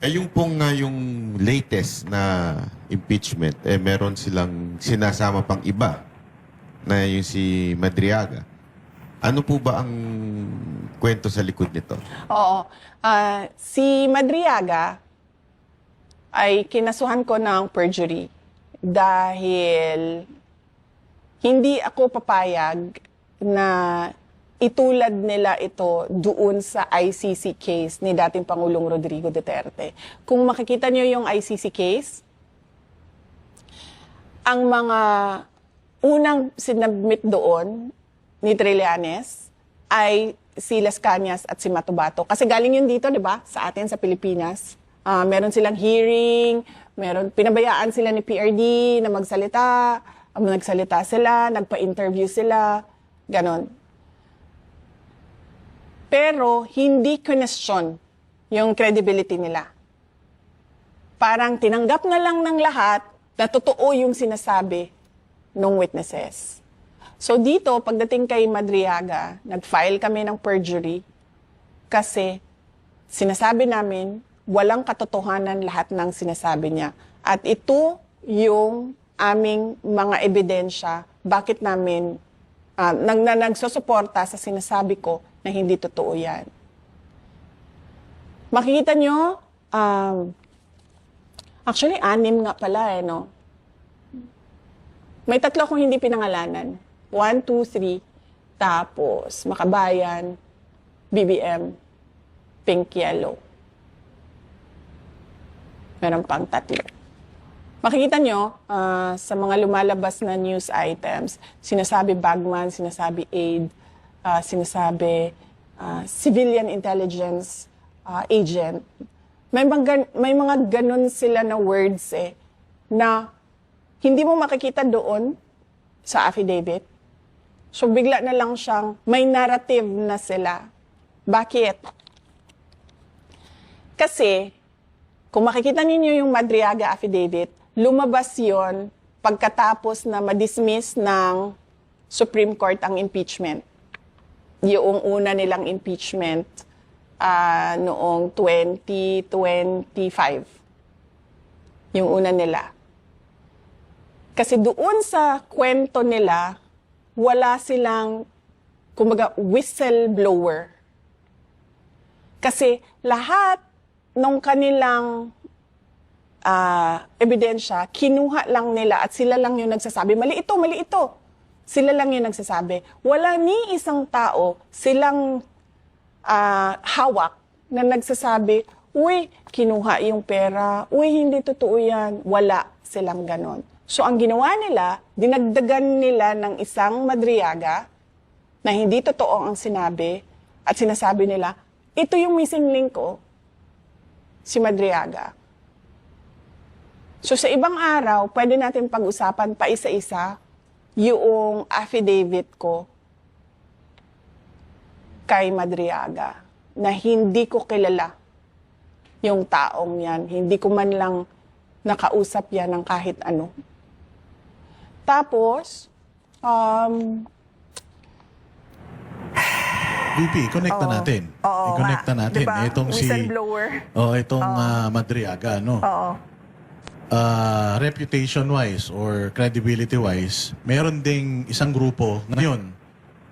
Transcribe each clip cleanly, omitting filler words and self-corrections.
Yung pong yung latest na impeachment, meron silang sinasama pang iba na yung si Madriaga. Ano po ba ang kwento sa likod nito? Oo. Si Madriaga ay kinasuhan ko ng perjury dahil hindi ako papayag na itulad nila ito doon sa ICC case ni dating Pangulong Rodrigo Duterte. Kung makikita nyo yung ICC case, ang mga unang sinabmit doon ni Trillanes ay si Las Cañas at si Matubato. Kasi galing yun dito, di ba? Sa atin, sa Pilipinas. Meron silang hearing, pinabayaan sila ni PRD na magsalita, nagsalita sila, nagpa-interview sila, ganon. Pero hindi question yung credibility nila. Parang tinanggap na lang ng lahat na totoo yung sinasabi ng witnesses. So dito, pagdating kay Madriaga, nag-file kami ng perjury kasi sinasabi namin walang katotohanan lahat ng sinasabi niya. At ito yung aming mga ebidensya bakit namin nagsusuporta sa sinasabi ko na hindi totoo yan. Makikita nyo, actually, 6 nga pala no? May 3 akong hindi pinangalanan. 1, 2, 3, tapos Makabayan, BBM, Pink Yellow. Meron pang 3. Makikita nyo, sa mga lumalabas na news items, sinasabi bagman, sinasabi aid, sinasabi civilian intelligence agent. May mga ganun sila na words na hindi mo makikita doon sa affidavit. So bigla na lang siyang may narrative na sila. Bakit? Kasi kung makikita ninyo yung Madriaga affidavit, lumabas yon pagkatapos na ma-dismiss ng Supreme Court ang impeachment. Yung una nilang impeachment noong 2025. Yung una nila. Kasi doon sa kwento nila, wala silang, kumbaga, whistleblower. Kasi lahat ng kanilang ebidensya, kinuha lang nila at sila lang yung nagsasabi, mali ito, mali ito. Sila lang yung nagsasabi. Wala ni isang tao silang hawak na nagsasabi, uy, kinuha yung pera, uy, hindi totoo yan. Wala silang ganon. So, ang ginawa nila, dinagdagan nila ng isang Madriaga na hindi totoo ang sinabi at sinasabi nila, ito yung missing link ko, si Madriaga. So, sa ibang araw, pwede natin pag-usapan pa isa-isa yung affidavit ko kay Madriaga na hindi ko kilala yung taong yan. Hindi ko man lang nakausap yan ng kahit ano. Tapos, VP, connect na natin. Oo, I-connect na natin. Diba? Itong Whistleblower. itong Madriaga, no? Oo. Reputation-wise or credibility-wise, meron ding isang grupo ngayon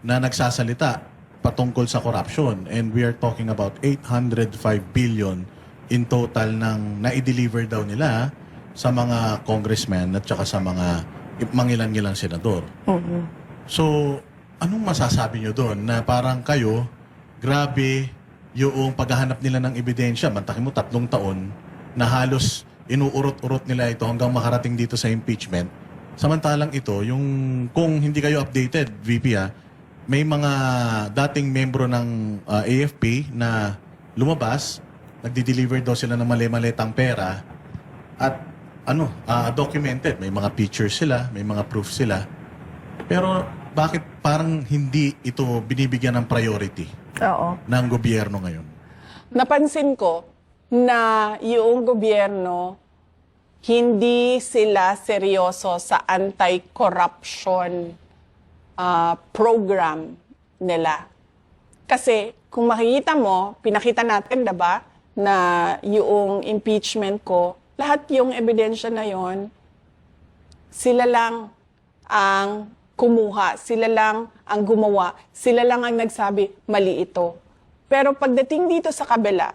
na nagsasalita patungkol sa corruption. And we are talking about 805 billion in total ng na-deliver daw nila sa mga congressmen at saka sa mga mangilan-ngilang senador. So, anong masasabi nyo doon na parang kayo, grabe yung paghahanap nila ng ebidensya, mantakin mo 3 taon na halos inuurot-urot nila ito hanggang makarating dito sa impeachment. Samantalang ito, yung kung hindi kayo updated, VP may mga dating membro ng AFP na lumabas, nagdi-deliver daw sila ng mali-malitang pera at documented. May mga pictures sila, may mga proof sila. Pero bakit parang hindi ito binibigyan ng priority ng gobyerno ngayon? napansin ko na yung gobyerno hindi sila seryoso sa anti-corruption program nila. Kasi kung makikita mo, pinakita natin, diba, na yung impeachment ko, lahat yung ebidensya na yon, sila lang ang kumuha, sila lang ang gumawa, sila lang ang nagsabi, mali ito. Pero pagdating dito sa kabila,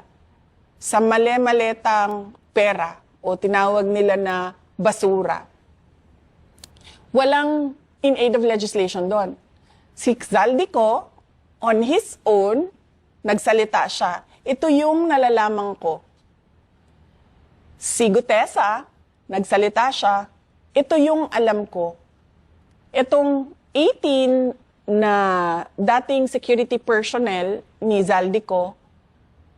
sa mali-maletang pera o tinawag nila na basura, walang in aid of legislation doon. Si Zaldico, on his own, nagsalita siya. Ito yung nalalaman ko. Si Gutesa, nagsalita siya. Ito yung alam ko. Itong 18 na dating security personnel ni Zaldico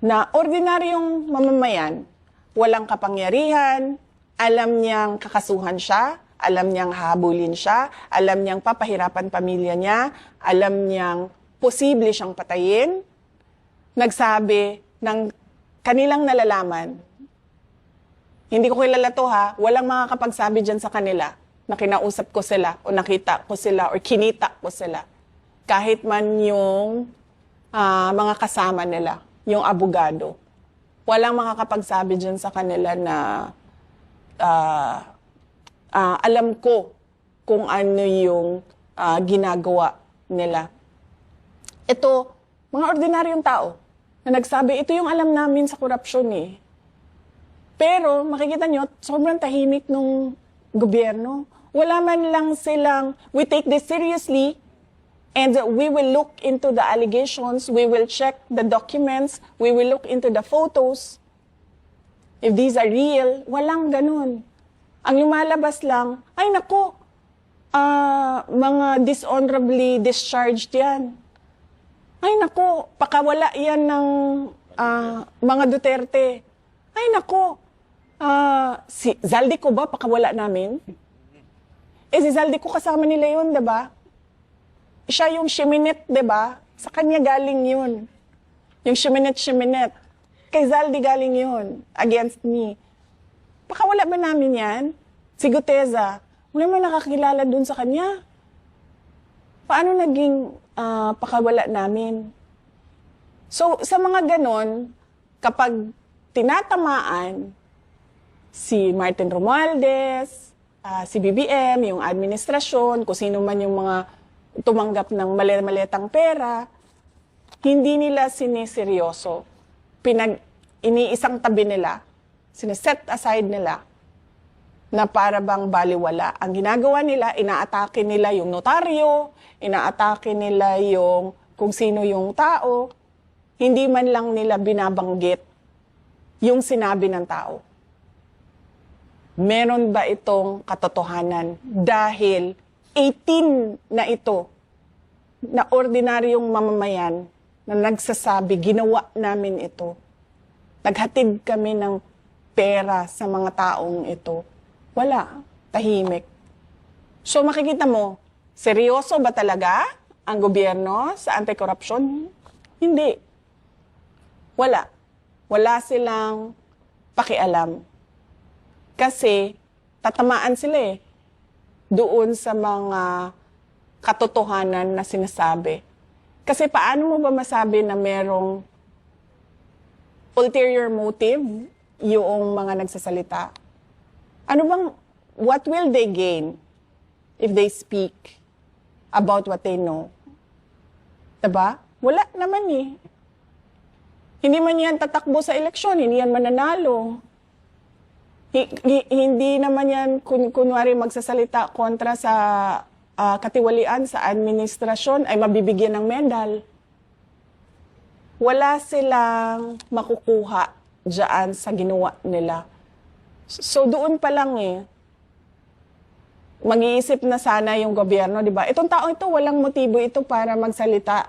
na ordinaryong mamamayan, walang kapangyarihan, alam niyang kakasuhan siya, alam niyang hahabulin siya, alam niyang papahirapan pamilya niya, alam niyang posible siyang patayin, nagsabi ng kanilang nalalaman. Hindi ko kilala to ha, walang makakapagsabi dyan sa kanila na kinausap ko sila o nakita ko sila o kinita ko sila. Kahit man yung mga kasama nila, yung abogado. Walang makakapagsabi dyan sa kanila na alam ko kung ano yung ginagawa nila. Ito, mga ordinaryong tao na nagsabi, ito yung alam namin sa korupsyon eh. Pero makikita nyo, sobrang tahimik nung gobyerno. Wala man lang silang, we take this seriously and we will look into the allegations, we will check the documents, we will look into the photos. If these are real, walang ganun. Ang lumalabas lang, ay nako, mga dishonorably discharged yan. Ay nako, pakawala yan ng mga Duterte. Ay nako, si Zaldico ba pakawala namin? Si Zaldico kasama nila yun, diba? Siya yung Shiminet, diba? Sa kanya galing yun. Yung Shiminet. Kay Zaldi galing yun. Against me. Pakawala ba namin yan? Si Guteza, wala man nakakilala dun sa kanya. Paano naging pakawala namin? So, sa mga ganon, kapag tinatamaan si Martin Romualdez, si BBM, yung administrasyon, kung sino man yung mga tumanggap ng mali-maletang pera, hindi nila siniseryoso. Iniisang tabi nila, sineset aside nila na para bang baliwala. Ang ginagawa nila, inaatake nila yung notaryo, inaatake nila yung kung sino yung tao, hindi man lang nila binabanggit yung sinabi ng tao. Meron ba itong katotohanan? Dahil 18 na ito, na ordinaryong mamamayan na nagsasabi, ginawa namin ito. Naghatid kami ng pera sa mga taong ito. Wala. Tahimik. So makikita mo, seryoso ba talaga ang gobyerno sa anti-corruption? Hindi. Wala. Wala silang pakialam. Kasi tatamaan sila eh doon sa mga katotohanan na sinasabi. Kasi paano mo ba masabi na merong ulterior motive yung mga nagsasalita? Ano bang, what will they gain if they speak about what they know? Diba? Wala naman eh. Hindi man yan tatakbo sa eleksyon, hindi yan mananalo. Hindi naman yan kunwari magsasalita kontra sa katiwalian sa administrasyon ay mabibigyan ng medal. Wala silang makukuha dyan sa ginawa nila. So doon pa lang mag-iisip na sana yung gobyerno, di ba? Itong tao ito, walang motibo ito para magsalita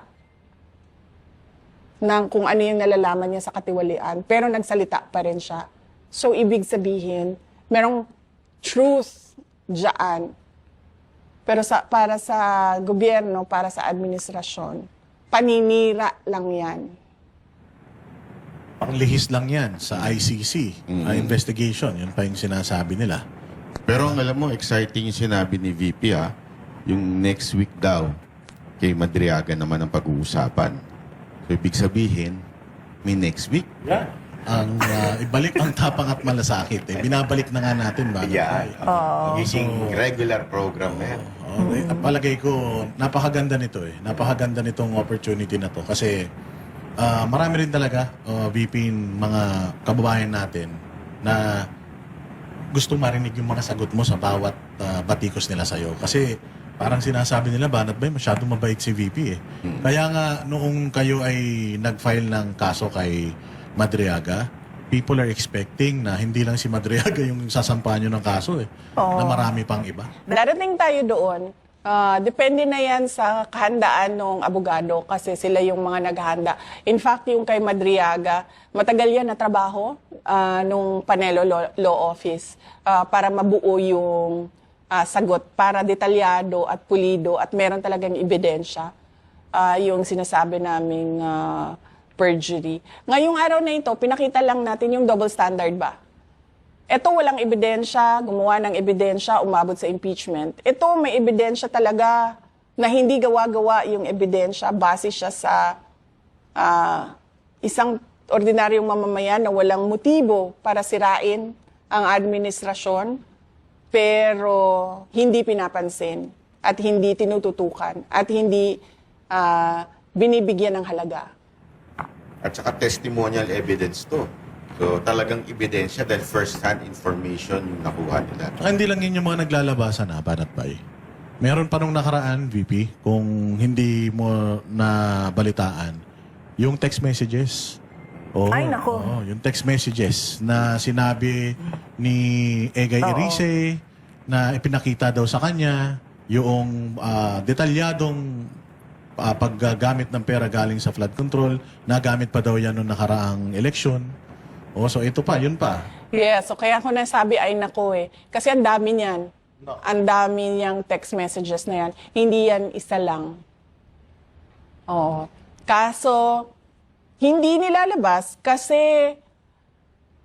ng kung ano yung nalalaman niya sa katiwalian. Pero nagsalita pa rin siya. So, ibig sabihin, merong truth dyan. Pero para sa gobyerno, para sa administrasyon, paninira lang yan. Panglihis lang yan sa ICC investigation. Yun pa yung sinasabi nila. Pero ang alam mo, exciting yung sinabi ni VP yung next week daw, kay Madriaga naman ang pag-uusapan. So, ibig sabihin, may next week. Yeah. ibalik ang tapang at malasakit. Binabalik na nga natin ba? Yan. Magiging regular program na yan. Palagay ko, napakaganda nito eh. Napakaganda nitong opportunity na to. Kasi marami rin talaga, VP, mga kababayan natin na gusto marinig yung mga sagot mo sa bawat batikos nila sa'yo. Kasi parang sinasabi nila, Banat Bay, masyadong mabait si VP eh. Kaya nga, noong kayo ay nag-file ng kaso kay Madriaga, people are expecting na hindi lang si Madriaga yung sasampahan nyo ng kaso eh. Na marami pang iba. Darating tayo doon. Depende na yan sa kahandaan ng abogado kasi sila yung mga naghahanda. In fact, yung kay Madriaga, matagal yan na trabaho nung Panelo Law Office para mabuo yung sagot para detalyado at pulido at meron talagang ebidensya yung sinasabi naming perjury. Ngayong araw na ito, pinakita lang natin yung double standard ba? Ito walang ebidensya, gumawa ng ebidensya, umabot sa impeachment. Ito may ebidensya talaga na hindi gawa-gawa yung ebidensya, base siya sa isang ordinaryong mamamayan na walang motibo para sirain ang administrasyon, pero hindi pinapansin at hindi tinututukan at hindi binibigyan ng halaga. At saka testimonial evidence to. So talagang ebidensya dahil first-hand information yung nakuha nila. Saka hindi lang yun yung mga naglalabasan na, Banat Bay. Meron pa nung nakaraan, VP, kung hindi mo nabalitaan, yung text messages. Ay, nako. Yung text messages na sinabi ni Egay Erice na ipinakita daw sa kanya yung detalyadong paggamit ng pera galing sa flood control, nagamit pa daw yan noong nakaraang eleksyon. So ito pa, yun pa. Yeah, so kaya ko nasabi ay nako eh. Kasi ang dami niyan. Ang dami niyang text messages na yan. Hindi yan isa lang. Kaso, hindi nilalabas kasi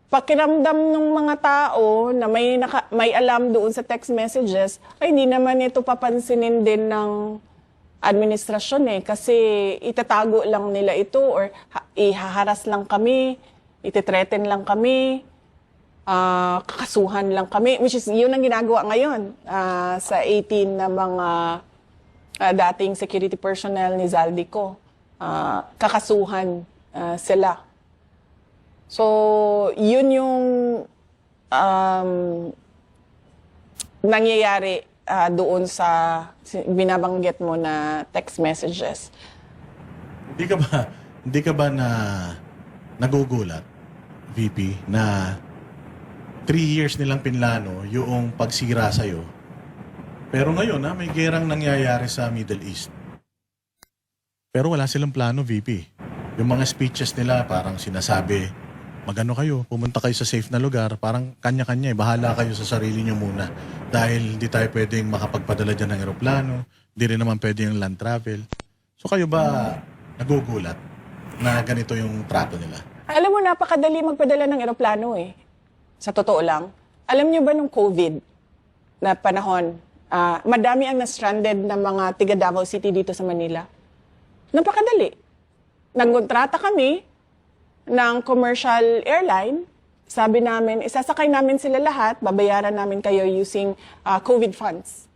pakiramdam ng mga tao na may alam doon sa text messages, ay hindi naman ito papansinin din ng administrasyon eh. Kasi itatago lang nila ito or ihaharas lang kami, ititreten lang kami, kakasuhan lang kami, which is yun ang ginagawa ngayon sa 18 na mga dating security personnel ni Zaldico. Kakasuhan sila. So, yun yung nangyayari doon sa binabanggit mo na text messages. Hindi ka ba na nagugulat, VP, na 3 years nilang pinlano yung pagsira sa'yo. Pero ngayon, may gerang nangyayari sa Middle East. Pero wala silang plano, VP. Yung mga speeches nila, parang sinasabi, magano kayo, pumunta kayo sa safe na lugar, parang kanya-kanya, bahala kayo sa sarili nyo muna. Dahil hindi tayo pwedeng makapagpadala dyan ng eroplano, hindi rin naman pwede yung land travel. So kayo ba nagugulat na ganito yung trato nila? Alam mo, napakadali magpadala ng eroplano eh. Sa totoo lang. Alam niyo ba nung COVID na panahon, madami ang na-stranded na mga tiga Davao City dito sa Manila. Napakadali. Nagkontrata kami ng commercial airline. Sabi namin, isasakay namin sila lahat, babayaran namin kayo using COVID funds.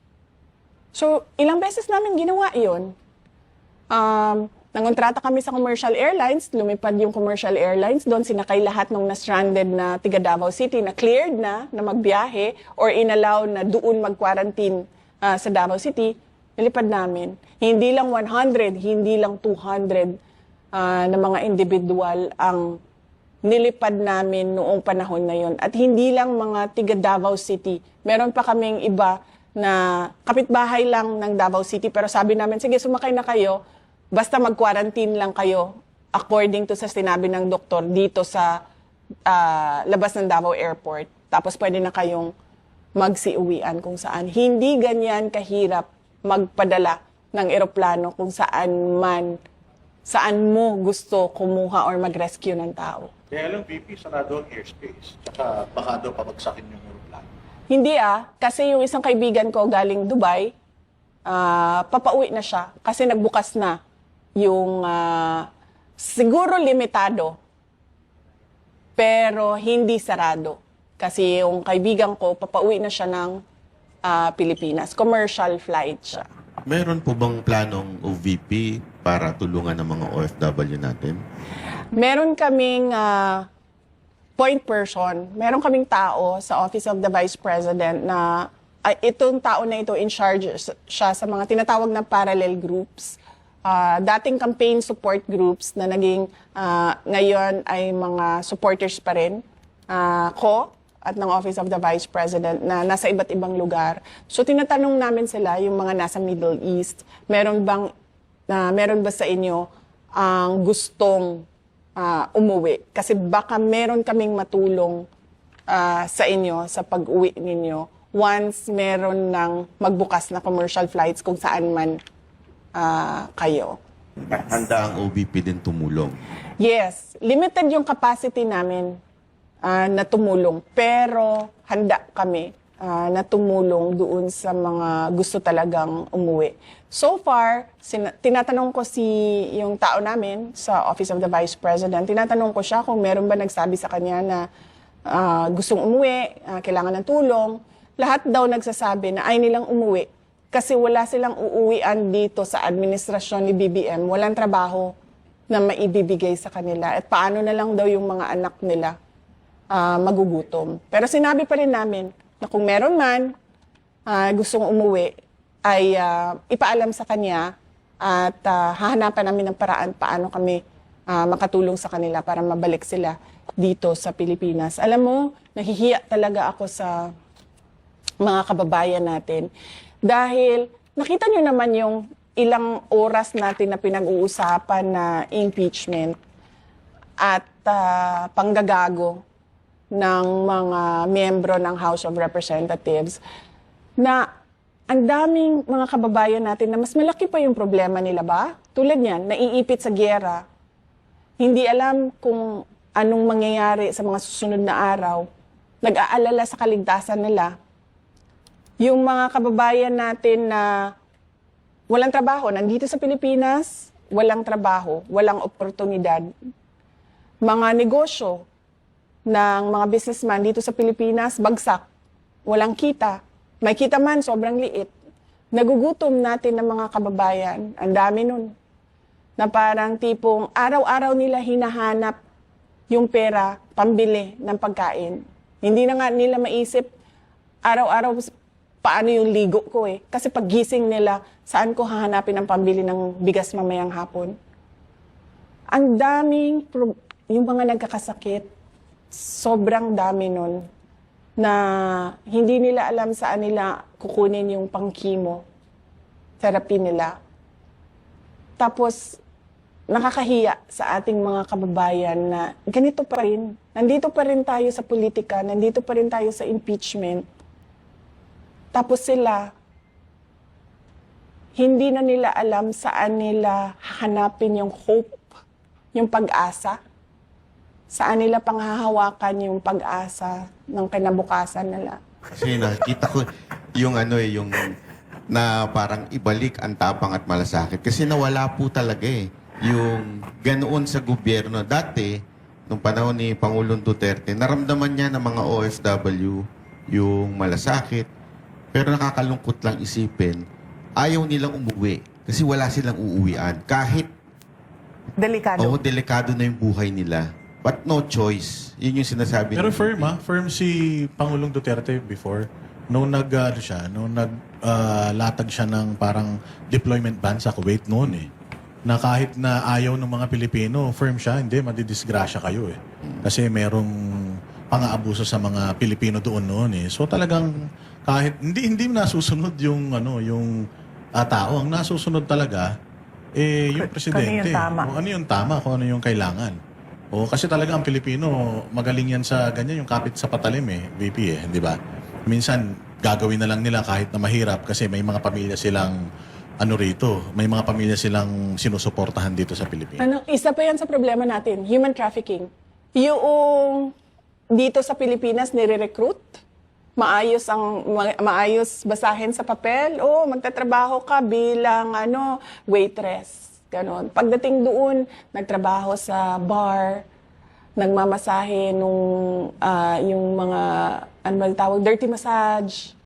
So, ilang beses namin ginawa yun. Nangontrata kami sa commercial airlines, lumipad yung commercial airlines, doon sinakay lahat ng na-stranded na tiga Davao City na cleared na magbiyahe or inallow na doon mag-quarantine sa Davao City, nilipad namin. Hindi lang 100, hindi lang 200 na mga individual ang nilipad namin noong panahon na yon. At hindi lang mga tiga Davao City. Meron pa kaming iba na kapitbahay lang ng Davao City pero sabi namin, sige sumakay na kayo, basta mag-quarantine lang kayo according to sa sinabi ng doktor dito sa labas ng Davao Airport. Tapos pwede na kayong magsiuwian kung saan. Hindi ganyan kahirap magpadala ng eroplano kung saan mo gusto kumuha or mag-rescue ng tao. Kaya lang, VP, sarado ang airspace. Tsaka baka daw pabagsakin yung aeroplano. Hindi kasi yung isang kaibigan ko galing Dubai, papauwi na siya kasi nagbukas na yung siguro limitado. pero hindi sarado. Kasi yung kaibigan ko, papauwi na siya ng Pilipinas. Commercial flight siya. Meron po bang planong OVP para tulungan ng mga OFW natin? Meron kaming point person, meron kaming tao sa Office of the Vice President na itong tao na ito in charge siya sa mga tinatawag na parallel groups. Dating campaign support groups na naging ngayon ay mga supporters pa rin ko at ng Office of the Vice President na nasa iba't ibang lugar. So tinatanong namin sila, yung mga nasa Middle East, meron ba sa inyo ang gustong umuwi? Kasi baka meron kaming matulong sa inyo sa pag-uwi ninyo once meron ng magbukas na commercial flights kung saan man kayo. Handa ang OVP din tumulong. Yes, limited yung capacity namin na tumulong, pero handa kami na tumulong doon sa mga gusto talagang umuwi. So far, tinatanong ko yung tao namin sa Office of the Vice President, tinatanong ko siya kung meron ba nagsabi sa kanya na gustong umuwi, kailangan ng tulong. Lahat daw nagsasabi na ay nilang umuwi kasi wala silang uuwian dito sa administrasyon ni BBM, walang trabaho na maibibigay sa kanila. At paano na lang daw yung mga anak nila magugutom. Pero sinabi pa rin namin na kung meron man gustong umuwi, ay ipaalam sa kanya at hahanapan namin ng paraan paano kami makatulong sa kanila para mabalik sila dito sa Pilipinas. Alam mo, nahihiya talaga ako sa mga kababayan natin dahil nakita nyo naman yung ilang oras natin na pinag-uusapan na impeachment at panggagago ng mga miyembro ng House of Representatives na ang daming mga kababayan natin na mas malaki pa yung problema nila ba? Tulad niyan, naiipit sa giyera. Hindi alam kung anong mangyayari sa mga susunod na araw. Nag-aalala sa kaligtasan nila. Yung mga kababayan natin na walang trabaho, nandito sa Pilipinas, walang trabaho, walang oportunidad. Mga negosyo ng mga businessman dito sa Pilipinas, bagsak. Walang kita. May kita man, sobrang liit. Nagugutom natin ng mga kababayan. Ang dami nun. Na parang tipong araw-araw nila hinahanap yung pera, pambili ng pagkain. Hindi na nga nila maisip araw-araw paano yung ligo ko eh. Kasi paggising nila, saan ko hahanapin ang pambili ng bigas mamayang hapon? Ang daming, yung mga nagkakasakit, sobrang dami nun na hindi nila alam saan nila kukunin yung pang-chemo therapy nila. Tapos, nakakahiya sa ating mga kababayan na ganito pa rin. Nandito pa rin tayo sa politika, nandito pa rin tayo sa impeachment. Tapos sila, hindi na nila alam saan nila hahanapin yung hope, yung pag-asa. Saan nila panghahawakan yung pag-asa ng kinabukasan nila. Kasi nakita ko yung yung na parang ibalik ang tapang at malasakit. Kasi nawala po talaga yung ganoon sa gobyerno. Dati, nung panahon ni Pangulong Duterte, naramdaman niya ng mga OFW yung malasakit. Pero nakakalungkot lang isipin, ayaw nilang umuwi kasi wala silang uuwian. Kahit delikado na yung buhay nila. But no choice. Yun yung sinasabi. Pero firm si Pangulong Duterte before nung naglatag siya ng parang deployment ban sa Kuwait noon eh. Na kahit na ayaw ng mga Pilipino, firm siya, hindi, madidisgrasya kayo eh. Kasi merong pang-aabuso sa mga Pilipino doon noon eh. So talagang kahit hindi nasusunod yung tao, ang nasusunod talaga yung presidente. Kung ano yung tama, kung ano yung kailangan. Kasi talaga ang Pilipino, magaling yan sa ganyan, yung kapit sa patalim VP di ba? Minsan, gagawin na lang nila kahit na mahirap kasi may mga pamilya silang may mga pamilya silang sinusuportahan dito sa Pilipinas. Isa pa yan sa problema natin, human trafficking. Yung dito sa Pilipinas nire-recruit, maayos basahin sa papel, magtatrabaho ka bilang waitress. Ganon. Pagdating doon, nagtrabaho sa bar, nagmamasahe nung yung mga, ano ba tawag, dirty massage.